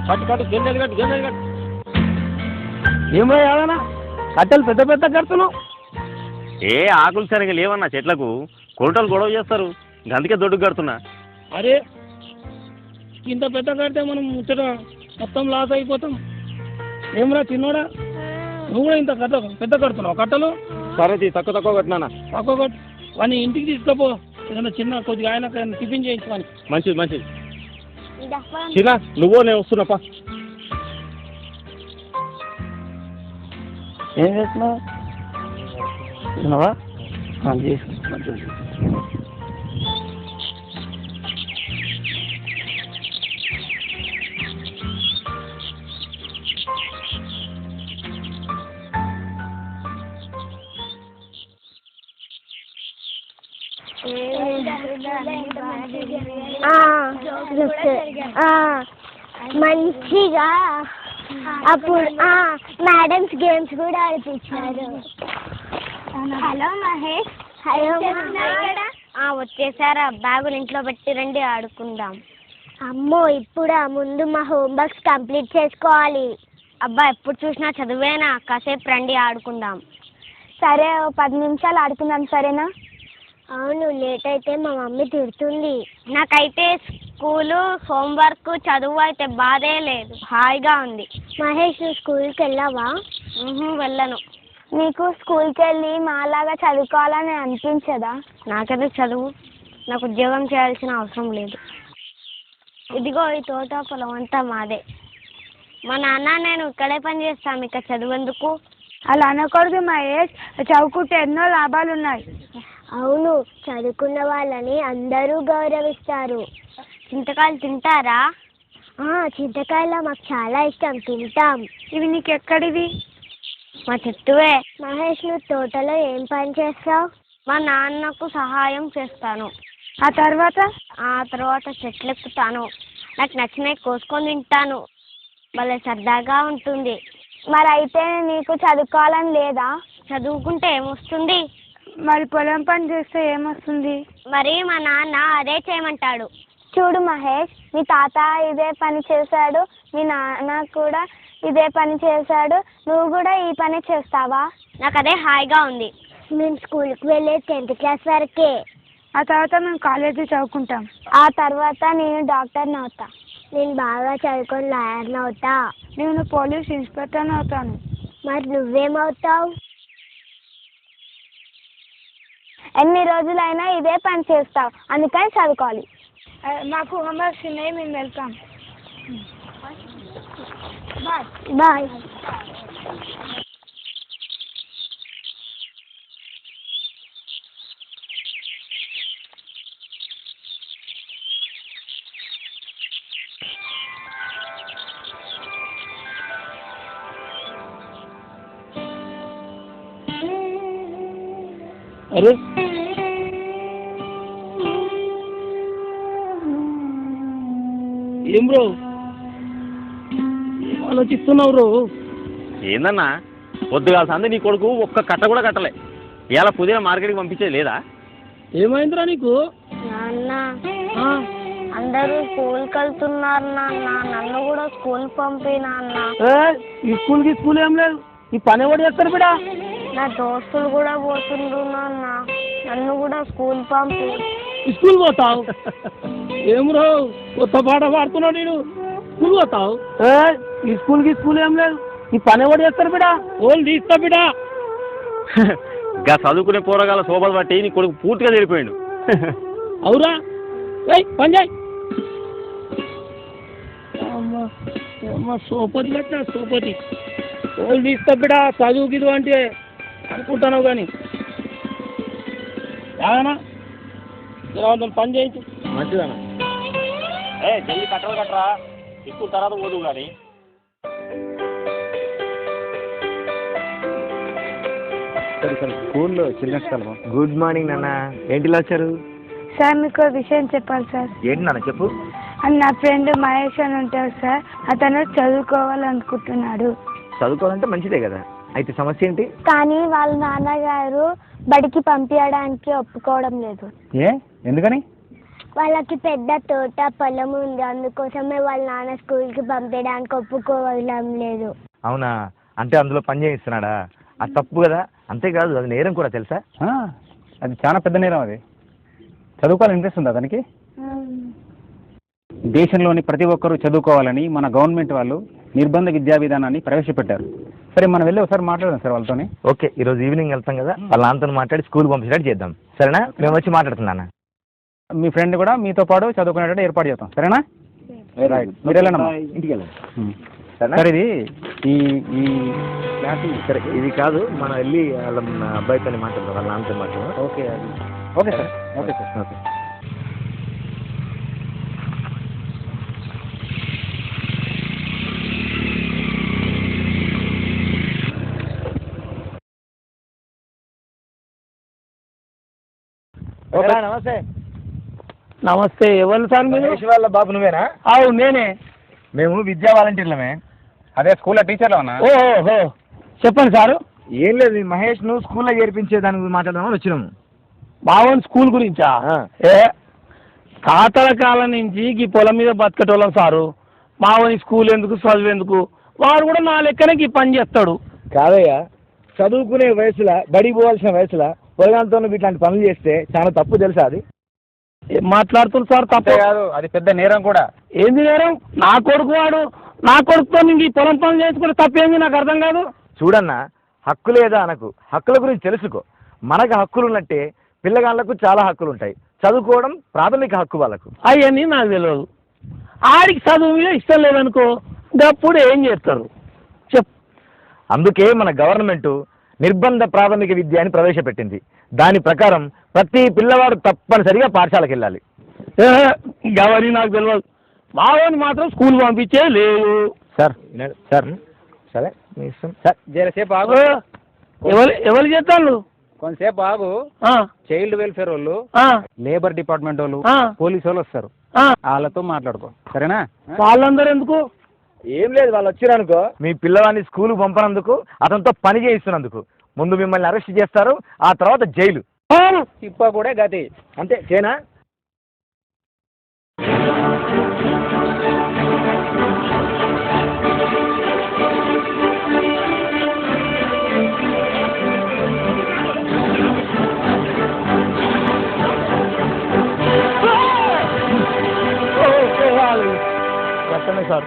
కట్టు కట్టు గెంజలు కట్టు గెంజలు కట్టు. ఏమో ఏదన్నా కట్టెలు పెద్ద పెద్ద కడుతున్నావు. ఏ ఆకులు సరిగా లేవన్నా చెట్లకు, కొరటలు గొడవ చేస్తారు, అందుకే దొడ్డుకు కడుతున్నా. అరే ఇంత పెద్ద కడితే మనం ముచ్చట మొత్తం లాస్ అయిపోతాం. ఏమరా చిన్నోడా, నువ్వు కూడా ఇంత పెద్ద కడుతున్నావు కట్టలు? సరే తక్కువ తక్కువ కట్టినా. తక్కువ కట్టు వాడిని ఇంటికి తీసుకుపో. ఏదన్నా చిన్న కొద్దిగా ఆయన టిఫిన్ చేయించుకొని. మంచిది మంచిది. చిన్న నువ్వు నేను వస్తున్నాపా. ఏం చేస్తున్నావు? తిన్నావా? చేసుకుంటున్నా. మంచిగా అప్పుడు మేడమ్స్ గేమ్స్ కూడా ఆడిపించారు. హలో మహేష్. హలో వచ్చేసారా? బ్యాగులు ఇంట్లో పెట్టి రండి ఆడుకుందాం. అమ్మో ఇప్పుడా? ముందు మా హోంవర్క్స్ కంప్లీట్ చేసుకోవాలి. అబ్బా ఎప్పుడు చూసినా చదివేనా? కాసేపు రండి ఆడుకుందాం. సరే 10 నిమిషాలు ఆడుకుందాం, సరేనా? అవును, లేట్ అయితే మా మమ్మీ తిడుతుంది. నాకైతే స్కూలు, హోంవర్క్, చదువు అయితే బాధే లేదు, హాయిగా ఉంది. మహేష్ నువ్వు స్కూల్కి వెళ్ళావా? వెళ్ళను. నీకు స్కూల్కి వెళ్ళి మాలాగా చదువుకోవాలని అనిపించదా? నాకైతే చదువు, నాకు ఉద్యోగం చేయాల్సిన అవసరం లేదు. ఇదిగో ఈ తోట పొలం అంతా మాదే. మా నాన్న నేను ఇక్కడే పని చేస్తాను, ఇక చదువెందుకు? అలా అనకూడదు మహేష్, చదువుకుంటే ఎన్నో లాభాలు ఉన్నాయి. అవును, చదువుకున్న వాళ్ళని అందరూ గౌరవిస్తారు. చింతకాయలు తింటారా? చింతకాయలు మాకు చాలా ఇష్టం, తింటాం. ఇవి నీకు ఎక్కడివి? మా చెట్టువే. మహేష్ నువ్వు తోటలో ఏం పని చేస్తావు? మా నాన్నకు సహాయం చేస్తాను. ఆ తర్వాత చెట్లు ఎక్కుతాను, నాకు నచ్చినవి కోసుకొని తింటాను. భలే సరదాగా ఉంటుంది. మరి అయితే నీకు చదువుకోవాలని లేదా? చదువుకుంటే ఏమొస్తుంది? మరి పొలం పని చేస్తే ఏమొస్తుంది? మరి మా నాన్న అదే చేయమంటాడు. చూడు మహేష్, మీ తాత ఇదే పని చేశాడు, మీ నాన్న కూడా ఇదే పని చేశాడు, నువ్వు కూడా ఈ పని చేస్తావా? నాకు అదే హాయిగా ఉంది. మేము స్కూల్కి వెళ్ళే 10th క్లాస్ వరకే. ఆ తర్వాత మేము కాలేజీ చదువుకుంటాం. ఆ తర్వాత నేను డాక్టర్ని అవుతా. నేను బాగా చదువుకొని లాయర్ని అవుతా. నేను పోలీస్ ఇన్స్పెక్టర్ని అవుతాను. మరి నువ్వేమవుతావు? ఎన్ని రోజులైనా ఇదే పని చేస్తావు, అందుకని చదువుకోవాలి. మాకు హోంవర్క్స్ ఉన్నాయి, మేము వెళ్తాం. బాయ్. అరే ఏం బ్రో, ఏం ఆలోచిస్తున్నావు బ్రో? ఏందన్నా పొద్దుగాల సంది నీ కొడుకు ఒక్క కట్ట కూడా కట్టలే. ఇలా పుదీనా మార్కెట్కి పంపించేది లేదా? ఏమైందిరా నీకు? నాన్న అందరూ స్కూల్కి వెళ్తున్నారు నాన్న, నన్ను కూడా స్కూల్ పంపి నాన్న. ఈ స్కూల్ ఏం లేదు, ఈ పని ఎవరు చేస్తారు బిడా? నా దోస్తులు కూడా పోతుండ్రు నాన్న, నన్ను కూడా స్కూల్ పంపి. స్కూల్ పోతావు? ఏం రో కొత్త పాట పాడుతున్నావు నేను, స్కూల్ పోతావు? ఈ స్కూల్ ఏం లేదు, ఈ పని ఎవరు చేస్తారు బిడా? ఓళ్ళు తీస్తా బిడా. గా చదువుకునే పోరగాల శోభలు బట్టి నీ కొడుకు పూర్తిగా తెలిపోయాడు. అవురా? పని చేయి. సోపతి బట్టా సోపతి, ఓళ్ళు తీస్తా బిడా చదువు గిదు అంటే అనుకుంటున్నావు కానీ ఏదన్నా ఇలా పని చేయించు. మంచిదన్నా. జల్లి కట్టలు కట్టరా, ఎక్కువ తర్వాత పోదు కానీ. సరే స్కూల్లో చిన్న గుడ్ మార్నింగ్ నాన్న, ఏంటిలా వచ్చారు? సార్ మీకు విషయం చెప్పాలి సార్. ఏంటి నాన్న చెప్పు. నా ఫ్రెండ్ మహేష్ అని ఉంటాడు సార్, అతను చదువుకోవాలనుకుంటున్నాడు. చదువుకోవాలంటే మంచిదే కదా, అయితే సమస్య ఏంటి? కానీ వాళ్ళ నాన్నగారు బడికి పంపించడానికి ఒప్పుకోవడం లేదు. ఎందుకని? వాళ్ళకి పెద్ద తోట పొలం ఉంది, అందుకోసమే వాళ్ళ నాన్న స్కూల్కి పంపించడానికి ఒప్పుకోవడం లేదు. అవునా, అంటే అందులో పని చేయిస్తున్నాడా? అది తప్పు కదా. అంతేకాదు అది నేరం కూడా తెలుసా? అది చాలా పెద్ద నేరం. అది చదువుకోవాలని ఇంట్రెస్ట్ ఉందా అతనికి? దేశంలోని ప్రతి ఒక్కరూ చదువుకోవాలని మన గవర్నమెంట్ వాళ్ళు నిర్బంధ విద్యా విధానాన్ని ప్రవేశపెట్టారు. సరే మనం వెళ్ళి ఒకసారి మాట్లాడదాం సార్ వాళ్ళతోని. ఓకే, ఈరోజు ఈవినింగ్ వెళ్తాం కదా, వాళ్ళ నాన్నతో మాట్లాడి స్కూల్ పంపించినట్టు చేద్దాం. సరేనా? మేము వచ్చి మాట్లాడుతున్నా. మీ ఫ్రెండ్ కూడా మీతో పాటు చదువుకునేటట్టు ఏర్పాటు చేస్తాం. సరేనా? రైట్, మీరు వెళ్ళండి ఇంటికి వెళ్ళండి. సరే, ఇది ఈ ఈ క్లాస్ సరే, ఇది కాదు, మనం వెళ్ళి వాళ్ళ అబ్బాయితో మాట్లాడదాం, వాళ్ళ నాన్నతో మాట్లాడదాం. ఓకే, అది okay sir. Okay sir. Okay. నమస్తే. నమస్తే, ఎవరు సార్ మీరు? మహేష్ వాళ్ళ బాబు నువ్వేనా? అవును నేనే. మేము విద్యా వాలంటీర్లమే. అదే స్కూల్లో టీచర్లో ఉన్నా. ఓహో, చెప్పండి సారు. ఏం లేదు, మహేష్ నువ్వు స్కూల్లో చేర్పించే దాని గురించి మాట్లాడదామని వచ్చినాము. బావన్ స్కూల్ గురించా? ఏ తాతల కాలం నుంచి ఈ పొలం మీద బతకటోళ్ళం సారు. మావని స్కూల్ ఎందుకు, చదువు ఎందుకు? వాడు కూడా నా లెక్కనే ఈ పని చేస్తాడు. కాదయ్యా, చదువుకునే వయసులో, బడికి పోవాల్సిన వయసులో పొలగాంతో ఇట్లాంటి పనులు చేస్తే చాలా తప్పు తెలుసా? అది ఏం మాట్లాడుతున్నారు సార్? తప్పే కాదు, అది పెద్ద నేరం కూడా. ఏంది నేరం? నా కొడుకు వాడు, నా కొడుకుతో ఇంక ఈ పొలం పనులు చేసుకుంటే తప్పేంది? నాకు అర్థం కాదు. చూడన్నా, హక్కు లేదా అనకు, హక్కుల గురించి తెలుసుకో. మనకు హక్కులు ఉన్నట్టే పిల్లగాళ్ళకు చాలా హక్కులు ఉంటాయి. చదువుకోవడం ప్రాథమిక హక్కు వాళ్ళకు. అవన్నీ నాకు తెలియదు. ఆడికి చదువు మీద ఇష్టం లేదనుకో, అప్పుడు ఏం చేస్తారు చెప్. అందుకే మన గవర్నమెంట్ నిర్బంధ ప్రాథమిక విద్య అని ప్రవేశపెట్టింది. దాని ప్రకారం ప్రతి పిల్లవాడు తప్పనిసరిగా పాఠశాలకు వెళ్ళాలి. అవన్నీ నాకు తెలియదు. మావని మాత్రం స్కూల్ పంపించే లేదు సార్. సార్ సరే, మీ ఇష్టం సార్. జరసేపు ఆగు. ఎవరు చేస్తాను? కొంతసేపు ఆగు. చైల్డ్ వెల్ఫేర్ వాళ్ళు, లేబర్ డిపార్ట్మెంట్ వాళ్ళు, పోలీసు వాళ్ళు వస్తారు. వాళ్ళతో మాట్లాడుకో, సరేనా? వాళ్ళందరూ ఎందుకు? ఏం లేదు, వాళ్ళు వచ్చారనుకో, మీ పిల్లవాడిని స్కూల్ పంపనందుకు, అతనితో పని చేయిస్తున్నందుకు ముందు మిమ్మల్ని అరెస్ట్ చేస్తారు, ఆ తర్వాత జైలు. ఇప్ప కూడా గతి అంతే చేనా? సార్,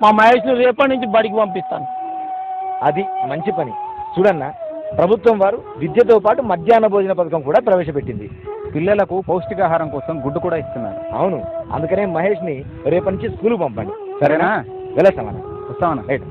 మా మహేష్ను రేపటి నుంచి బడికి పంపిస్తాను. అది మంచి పని. చూడన్నా, ప్రభుత్వం వారు విద్యతో పాటు మధ్యాహ్న భోజన పథకం కూడా ప్రవేశపెట్టింది. పిల్లలకు పౌష్టికాహారం కోసం గుడ్డు కూడా ఇస్తున్నారు. అవును, అందుకనే మహేష్ని రేపటి నుంచి స్కూల్ పంపండి. సరేనా? వెళ్ళేస్తామన్నా. వస్తామన్నా. రైట్.